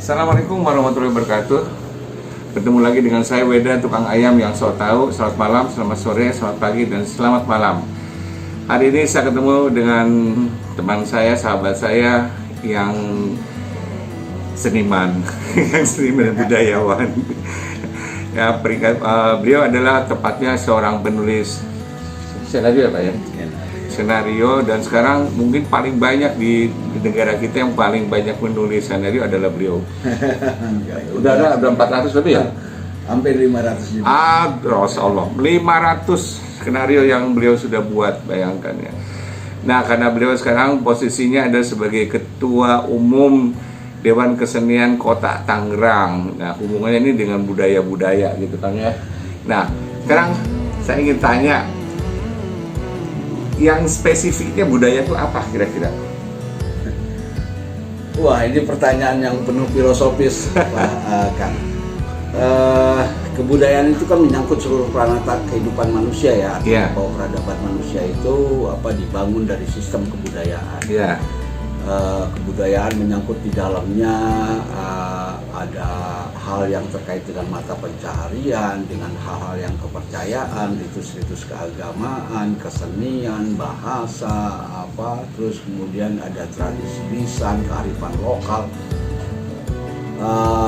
Assalamualaikum warahmatullahi wabarakatuh. Bertemu lagi dengan saya Weda, tukang ayam yang sok tahu. Selamat malam, selamat sore, selamat pagi, dan selamat malam. Hari ini saya ketemu dengan teman saya, sahabat saya yang seniman, yang seniman dan budayawan. Ya, beliau adalah tepatnya seorang penulis senario, Pak ya? Senario, dan sekarang mungkin paling banyak di negara kita yang paling banyak menulis senario adalah beliau. Udah ada 400 lebih ya? Hampir 500 juga. Masya Allah, 500 skenario yang beliau sudah buat, bayangkan ya. Nah, karena beliau sekarang posisinya ada sebagai Ketua Umum Dewan Kesenian Kota Tangerang. Nah, hubungannya ini dengan budaya-budaya gitu kan ya. Nah, sekarang saya ingin tanya, yang spesifiknya budaya itu apa kira-kira? Wah, ini pertanyaan yang penuh filosofis, Pak Kang. Kebudayaan itu kan menyangkut seluruh peranata kehidupan manusia ya. Artinya bahwa peradaban manusia itu dibangun dari sistem kebudayaan. Kebudayaan menyangkut di dalamnya ada hal yang terkait dengan mata pencaharian, dengan hal-hal yang kepercayaan, ritus-ritus keagamaan, kesenian, bahasa, terus kemudian ada tradisi lisan, kearifan lokal,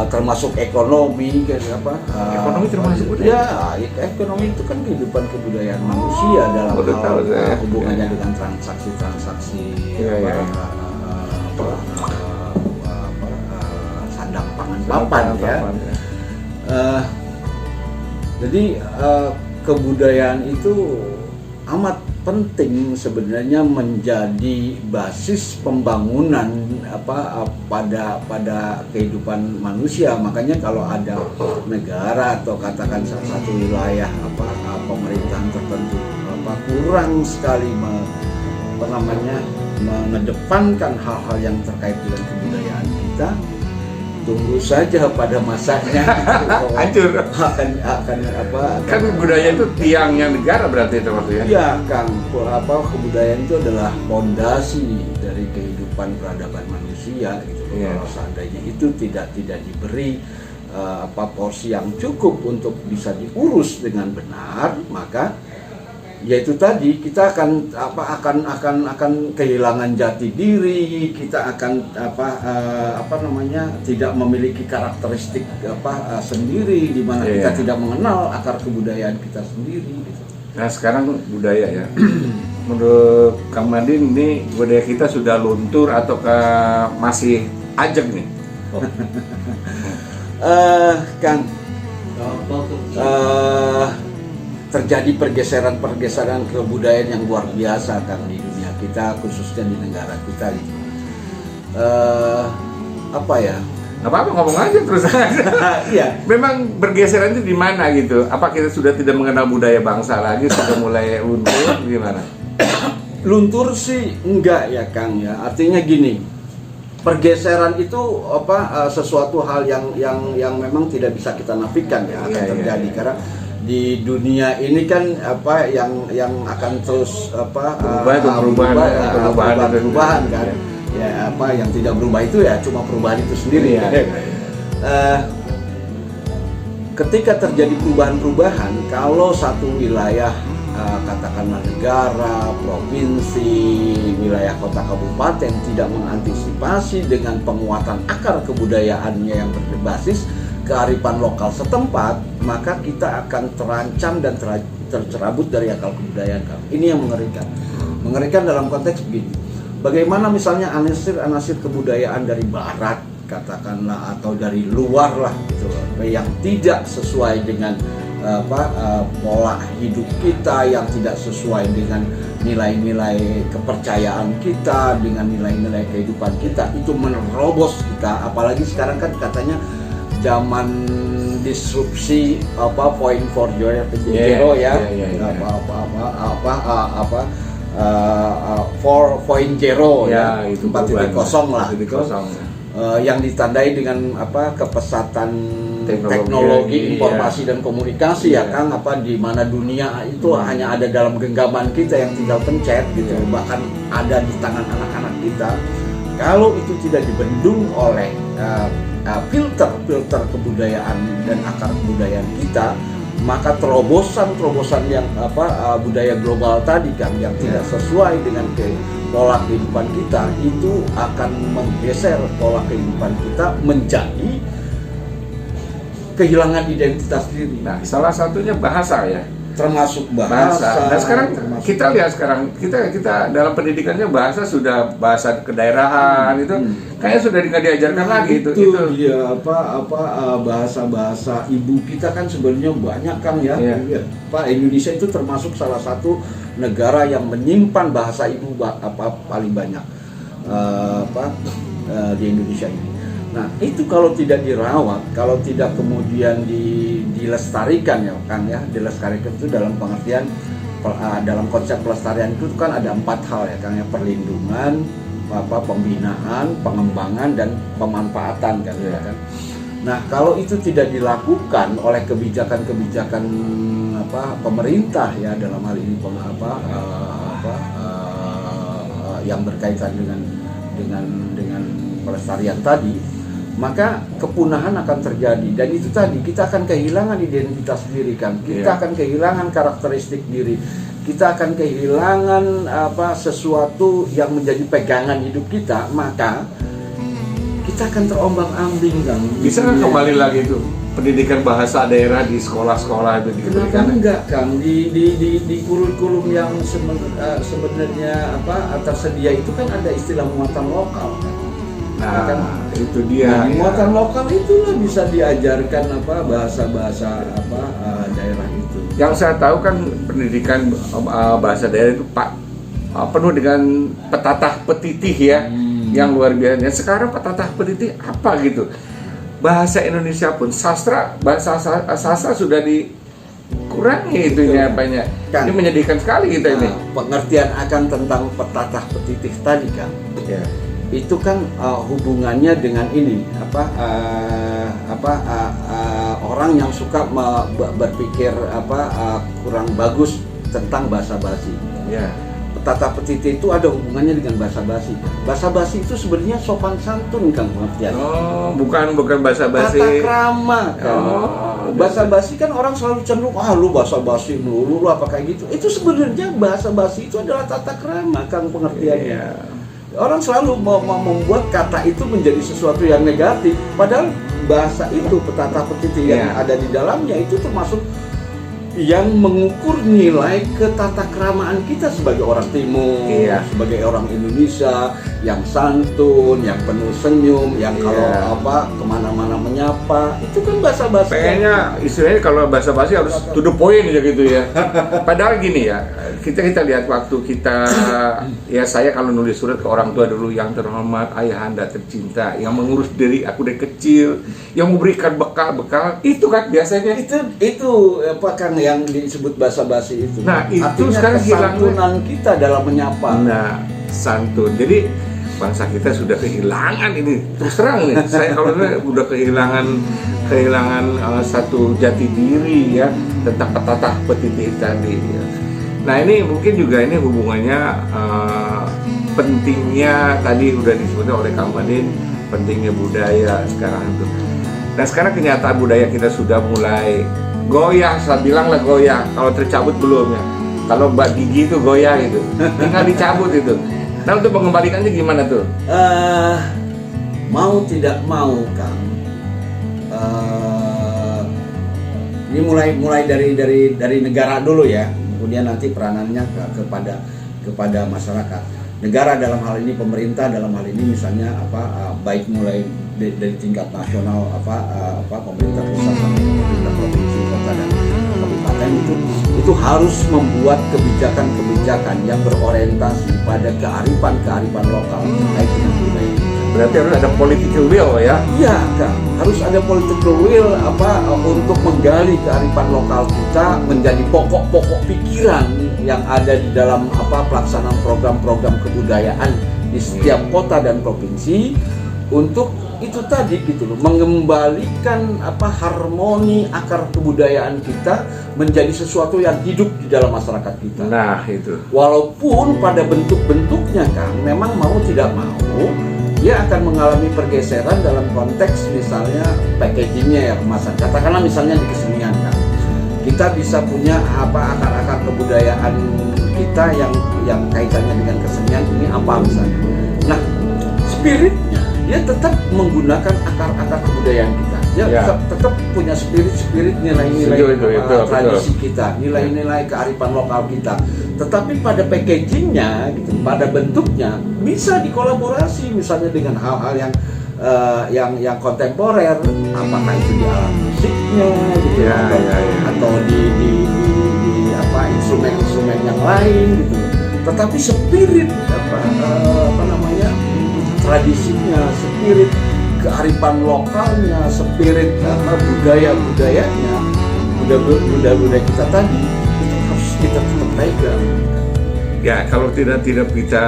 termasuk ekonomi, ekonomi termasuk budaya? Ya, ekonomi itu kan kehidupan kebudayaan manusia dalam hal hubungannya dengan transaksi-transaksi. Sandang pangan papan ya. Jadi kebudayaan itu amat penting sebenarnya menjadi basis pembangunan pada kehidupan manusia. Makanya kalau ada negara atau katakan salah satu wilayah pemerintahan tertentu kurang sekali mengedepankan hal-hal yang terkait dengan kebudayaan kita, tunggu saja pada masanya hancur. Kan budaya itu tiangnya negara berarti itu maksudnya. Iya, Kang. Kebudayaan itu adalah fondasi dari kehidupan peradaban manusia gitu. Kalau seandainya itu tidak diberi porsi yang cukup untuk bisa diurus dengan benar, maka yaitu tadi kita akan kehilangan jati diri, kita akan tidak memiliki karakteristik sendiri, di mana kita tidak mengenal akar kebudayaan kita sendiri gitu. Nah, sekarang budaya ya. Menurut Kang Madin, ini budaya kita sudah luntur atau masih ajeg nih? Kang, terjadi pergeseran kebudayaan yang luar biasa kan di dunia kita, khususnya di negara kita gitu. Nggak apa-apa, ngomong aja terus aja. Iya. Memang bergeseran itu di mana gitu? Apa kita sudah tidak mengenal budaya bangsa lagi, sudah mulai luntur gimana? Luntur sih enggak ya Kang ya. Artinya gini, pergeseran itu sesuatu hal yang memang tidak bisa kita nafikan ya akan terjadi karena di dunia ini kan yang akan terus perubahan kan ya, yang tidak berubah itu ya cuma perubahan itu sendiri ya. Ketika terjadi perubahan kalau satu wilayah katakanlah negara, provinsi, wilayah kota kabupaten tidak mengantisipasi dengan penguatan akar kebudayaannya yang berbasis kearifan lokal setempat, maka kita akan terancam dan tercerabut dari akal kebudayaan. Ini yang mengerikan. Mengerikan dalam konteks begini. Bagaimana misalnya anasir kebudayaan dari barat, katakanlah, atau dari luar lah, gitu, yang tidak sesuai dengan pola hidup kita, yang tidak sesuai dengan nilai-nilai kepercayaan kita, dengan nilai-nilai kehidupan kita, itu menerobos kita. Apalagi sekarang kan katanya zaman disrupsi point for zero ya, 4.0 ya, 4.0 lah gitu. Yang ditandai dengan kepesatan teknologi informasi dan komunikasi ya Kang, di mana dunia itu hanya ada dalam genggaman kita yang tinggal pencet gitu, bahkan ada di tangan anak-anak kita. Kalau itu tidak dibendung oleh filter kebudayaan dan akar kebudayaan kita, maka terobosan yang budaya global tadi kan yang tidak sesuai dengan pola kehidupan kita itu akan menggeser pola kehidupan kita menjadi kehilangan identitas diri. Nah, salah satunya bahasa ya. Termasuk bahasa. Nah sekarang kita lihat kita dalam pendidikannya bahasa sudah bahasa kedaerahan itu kayaknya sudah nggak diajarkan lagi itu dia bahasa ibu kita kan sebenarnya banyak kan ya. Pak, Indonesia itu termasuk salah satu negara yang menyimpan bahasa ibu paling banyak di Indonesia ini. Nah itu kalau tidak dirawat, kalau tidak kemudian dilestarikan ya Kang ya, dilestarikan itu dalam pengertian dalam konsep pelestarian itu kan ada 4 hal ya Kang ya, perlindungan, pembinaan, pengembangan dan pemanfaatan kan ya kan. Nah kalau itu tidak dilakukan oleh kebijakan-kebijakan pemerintah ya dalam hal ini yang berkaitan dengan pelestarian tadi, maka kepunahan akan terjadi dan itu tadi kita akan kehilangan identitas diri kan, kita akan kehilangan karakteristik diri, kita akan kehilangan sesuatu yang menjadi pegangan hidup kita, maka kita akan terombang-ambing kan. Bisa kan kembali lagi itu pendidikan bahasa daerah di sekolah-sekolah itu diberikan? Kenapa enggak Kang, di kurikulum yang sebenarnya tersedia itu kan ada istilah muatan lokal kan. Nah, kan itu dia. Nah, muatan lokal itulah bisa diajarkan bahasa-bahasa daerah itu. Yang saya tahu kan pendidikan bahasa daerah itu penuh dengan petatah petitih ya, yang luar biasa. Sekarang petatah petitih apa gitu? Bahasa Indonesia pun bahasa sastra sudah dikurangi itunya banyak. Kan, ini menyedihkan sekali kita ini. Pengertian akan tentang petatah petitih tadi kan. Ya. Itu kan hubungannya dengan ini orang yang suka berpikir kurang bagus tentang bahasa basi. Yeah. Petata petiti itu ada hubungannya dengan bahasa basi. Bahasa basi itu sebenarnya sopan santun kan pengertian. Oh, bukan bahasa basi. Tata krama kan. Bahasa basi kan orang selalu cenderung lu bahasa basi melulu lu apa kayak gitu. Itu sebenarnya bahasa basi itu adalah tata krama kan pengertiannya. Yeah. Orang selalu membuat kata itu menjadi sesuatu yang negatif, padahal bahasa itu petata petiti yang ada di dalamnya itu termasuk yang mengukur nilai ketatakramaan kita sebagai orang Timur, sebagai orang Indonesia yang santun, yang penuh senyum, yang kalau kemana-mana menyapa, itu kan bahasa-bahasa. Kayaknya istilahnya kalau bahasa basi harus to the point aja gitu ya. Padahal gini ya, kita lihat waktu kita saya kalau nulis surat ke orang tua dulu, yang terhormat ayahanda tercinta, yang mengurus diri aku dari kecil, yang memberikan bekal itu kan biasanya itu Kang yang disebut bahasa basi itu. Nah, itu artinya sekarang kesantunan kita dalam menyapa. Nah, santun. Jadi bangsa kita sudah kehilangan ini. Terus terang nih, saya kalau udah kehilangan satu jati diri ya tentang petatah petitih tadi. Ya. Nah, ini mungkin juga ini hubungannya pentingnya tadi udah disebutkan oleh Kang Madin, pentingnya budaya sekarang itu. Nah, sekarang kenyataan budaya kita sudah mulai goyah, saya bilang lah goyah. Kalau tercabut belum ya. Kalau mbak gigi itu goyah gitu, tinggal dicabut itu. Nah untuk mengembalikannya gimana tuh? Mau tidak mau Kang. Ini mulai dari negara dulu ya. Kemudian nanti peranannya kepada masyarakat. Negara dalam hal ini, pemerintah dalam hal ini misalnya baik mulai dari tingkat nasional pemerintah pusat sampai pemerintah provinsi, kota dan kabupaten itu harus membuat kebijakan-kebijakan yang berorientasi pada kearifan lokal terkait dengan budaya. Berarti harus ada political will ya? Iya Kang, harus ada political will untuk menggali kearifan lokal kita menjadi pokok-pokok pikiran yang ada di dalam pelaksanaan program-program kebudayaan di setiap kota dan provinsi untuk itu tadi gitu loh, mengembalikan harmoni akar kebudayaan kita menjadi sesuatu yang hidup di dalam masyarakat kita. Nah itu. Walaupun pada bentuk-bentuknya kan memang mau tidak mau dia akan mengalami pergeseran dalam konteks misalnya packagingnya ya, kemasan. Katakanlah misalnya di kesenian kan, kita bisa punya akar-akar kebudayaan kita yang kaitannya dengan kesenian ini apa misalnya. Nah, spiritnya dia tetap menggunakan akar-akar kebudayaan kita. Dia tetap punya spirit nilai-nilai tradisi kita, nilai-nilai kearifan lokal kita. Tetapi pada packagingnya, gitu, pada bentuknya bisa dikolaborasi misalnya dengan hal-hal yang kontemporer, apakah itu di alat musiknya, gitu, atau di instrumen-instrumen yang lain, gitu. Tetapi spirit tradisinya, spirit kearifan lokalnya, spirit budaya-budayanya, budaya kita tadi itu harus kita tetap pegang. Ya, kalau tidak kita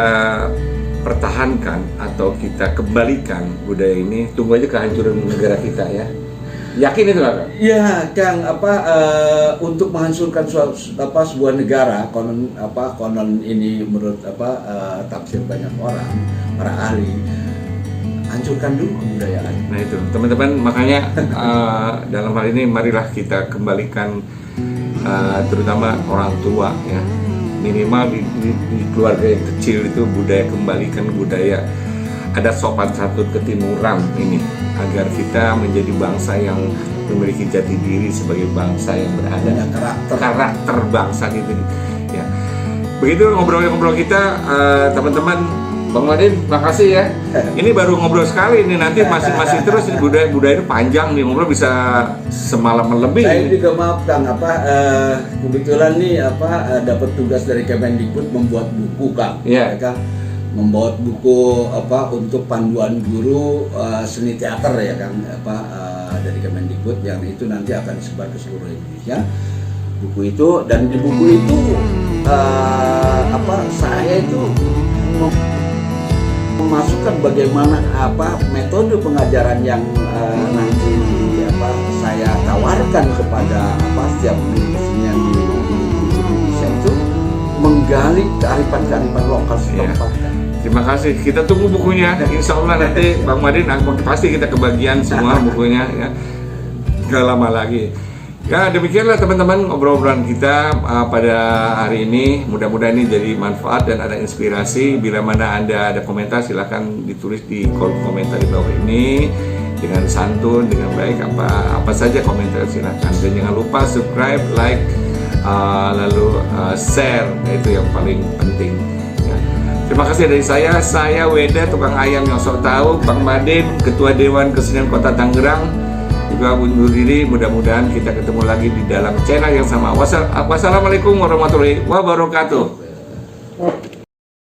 pertahankan atau kita kembalikan budaya ini, tunggu aja kehancuran negara kita ya. Yakin itu nggak, Kang? Ya, Kang, untuk menghancurkan sebuah negara, konon ini menurut tafsir banyak orang, para ahli, hancurkan dulu kebudayaan. Nah itu, teman-teman, makanya dalam hal ini marilah kita kembalikan, terutama orang tua ya, minimal di keluarga yang kecil itu kembalikan budaya adat sopan santun ketimuran ini, agar kita menjadi bangsa yang memiliki jati diri sebagai bangsa yang berada, karakter bangsa gitu ya. Begitu ngobrol kita, teman-teman. Bang Madin, makasih ya. Ini baru ngobrol sekali, ini nanti masih terus, ini budaya itu panjang nih, ngobrol bisa semalam lebih. Saya juga maaf Kang, kebetulan nih dapat tugas dari Kemendikbud membuat buku Kang. Iya. Mereka membuat buku untuk panduan guru seni teater ya Kang, dari Kemendikbud, yang itu nanti akan disebar ke seluruh Indonesia. Buku itu, dan di buku itu saya itu memasukkan bagaimana metode pengajaran yang nanti saya tawarkan kepada setiap guru kesenian di Indonesia itu menggali kearifan lokal setempat. Terima kasih. Kita tunggu bukunya. Insya Allah nanti Bang Madin pasti kita kebagian semua bukunya ya. Gak lama lagi. Ya, demikianlah teman-teman obrolan kita pada hari ini. Mudah-mudahan ini jadi manfaat dan ada inspirasi. Bila mana Anda ada komentar, silahkan ditulis di kolom komentar di bawah ini dengan santun, dengan baik, apa saja komentar silahkan. Dan jangan lupa subscribe, like, lalu share, itu yang paling penting ya. Terima kasih dari saya Weda, tukang ayam yang sok tahu. Bang Madin, Ketua Dewan Kesenian Kota Tangerang juga undur diri. Mudah-mudahan kita ketemu lagi di dalam channel yang sama. Wassalamualaikum warahmatullahi wabarakatuh.